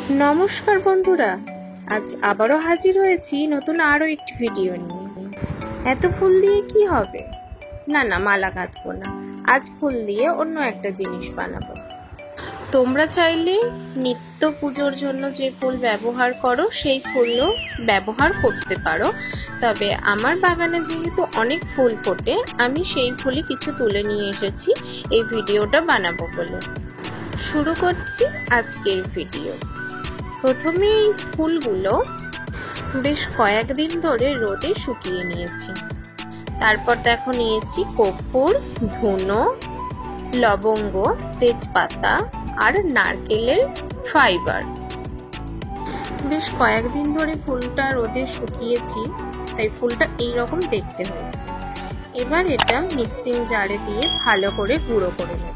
নমস্কার বন্ধুরা, আজ আবারও হাজির হয়েছি নতুন আরও একটি ভিডিও নিয়ে। এত ফুল দিয়ে কি হবে? না মালা গাঁথবো না, আজ ফুল দিয়ে অন্য একটা জিনিস বানাবো। তোমরা চাইলে নিত্য পুজোর জন্য যে ফুল ব্যবহার করো সেই ফুলও ব্যবহার করতে পারো, তবে আমার বাগানে যেহেতু অনেক ফুল ফোটে আমি সেই ফুলই কিছু তুলে নিয়ে এসেছি এই ভিডিওটা বানাবো বলে। শুরু করছি আজকের ভিডিও। প্রথমে এই ফুলগুলো বেশ কয়েকদিন ধরে রোদে শুকিয়ে নিয়েছি। তারপর দেখো নিয়েছি কর্পূর, ধুনো, লবঙ্গ, তেজপাতা আর নারকেলের ফাইবার। বেশ কয়েকদিন ধরে ফুলটা রোদে শুকিয়েছি, তাই ফুলটা এইরকম দেখতে হয়েছে। এবার এটা মিক্সিং জারে দিয়ে ভালো করে গুঁড়ো করে নেব।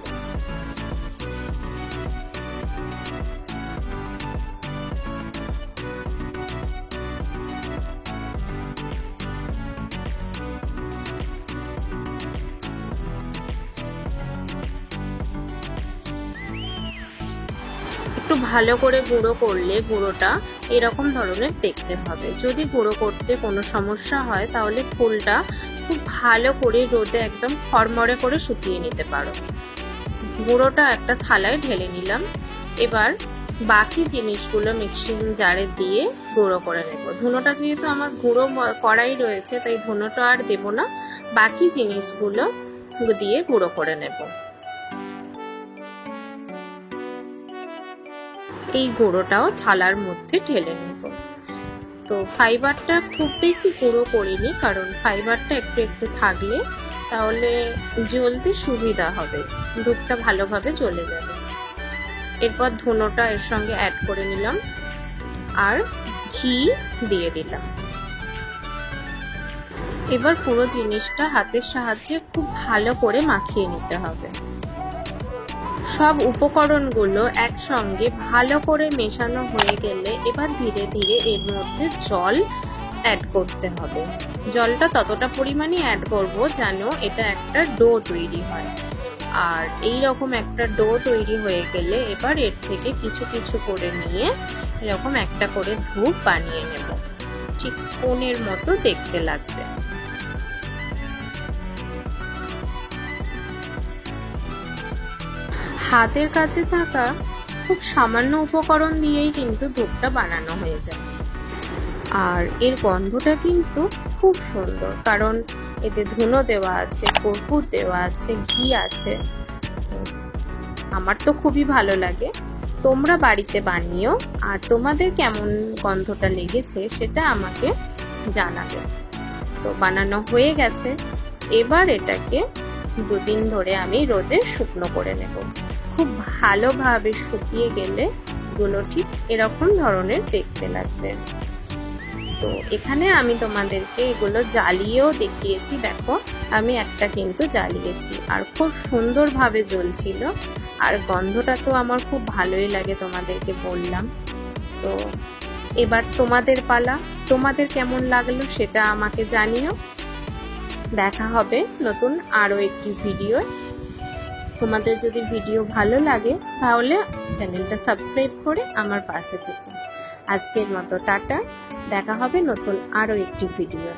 একটু ভালো করে গুঁড়ো করলে গুঁড়োটা এরকম ধরনের দেখতে হবে। যদি গুঁড়ো করতে কোনো সমস্যা হয় তাহলে ফুলটা খুব ভালো করে রোদে একদম খড়মড়ে করে শুকিয়ে নিতে পারো। গুঁড়োটা একটা থালায় ঢেলে নিলাম। এবার বাকি জিনিসগুলো মিক্সিং জারে দিয়ে গুঁড়ো করে নেব। ধুনোটা যেহেতু আমার গুঁড়ো করাই রয়েছে তাই ধুনোটা আর দেব না, বাকি জিনিসগুলো দিয়ে গুঁড়ো করে নেব। এই গুঁড়োটাও থালার মধ্যে ঢেলে নেব। তো ফাইবারটা খুব বেশি গুঁড়ো করিনি, কারণ ফাইবারটা একটু একটু থাকলে তাহলে জ্বলতে সুবিধা হবে, ধূপটা ভালোভাবে জ্বলে যাবে। এরপর ধুনোটা এর সঙ্গে অ্যাড করে নিলাম আর ঘি দিয়ে দিলাম। এবার পুরো জিনিসটা হাতের সাহায্যে খুব ভালো করে মাখিয়ে নিতে হবে। সব উপকরণগুলো একসঙ্গে ভালো করে মেশানো হয়ে গেলে এবার ধীরে ধীরে এর মধ্যে জল অ্যাড করতে হবে। জলটা ততটা পরিমাণে অ্যাড করব যেন এটা একটা ডো তৈরি হয়। আর এই রকম একটা ডো তৈরি হয়ে গেলে এবার এর থেকে কিছু কিছু করে নিয়ে এরকম একটা করে ধূপ বানিয়ে নেব। ঠিক কোণের মতো দেখতে লাগবে। হাতের কাছে থাকা খুব সামান্য উপকরণ দিয়েই কিন্তু ধূপটা বানানো হয়ে যায়। আর এর গন্ধটা কিন্তু খুব সুন্দর, কারণ এতে ধুনো দেওয়া আছে, কর্পূর দেওয়া আছে, ঘি আছে। আমার তো খুবই ভালো লাগে। তোমরা বাড়িতে বানিও, আর তোমাদের কেমন গন্ধটা লেগেছে সেটা আমাকে জানাবে। তো বানানো হয়ে গেছে। এবার এটাকে দুদিন ধরে আমি রোদে শুকনো করে নেব। খুব ভালোভাবে শুকিয়ে গেলে এগুলো ঠিক এরকম ধরনের দেখতে লাগবে। তো এখানে আমি তোমাদেরকে এগুলো জ্বালিয়েও দেখিয়েছি। দেখো আমি একটা কিন্তু জ্বালিয়েছি আর খুব সুন্দরভাবে জ্বলছিল। আর গন্ধটা তো আমার খুব ভালোই লাগে, তোমাদেরকে বললাম। তো এবার তোমাদের পালা, তোমাদের কেমন লাগলো সেটা আমাকে জানিও। দেখা হবে নতুন আরও একটি ভিডিও। তোমাদের যদি ভিডিও ভালো লাগে তাহলে চ্যানেলটা সাবস্ক্রাইব করে আমার পাশে থেকো। আজকের মতো টাটা, দেখা হবে নতুন আরও একটি ভিডিওয়ে।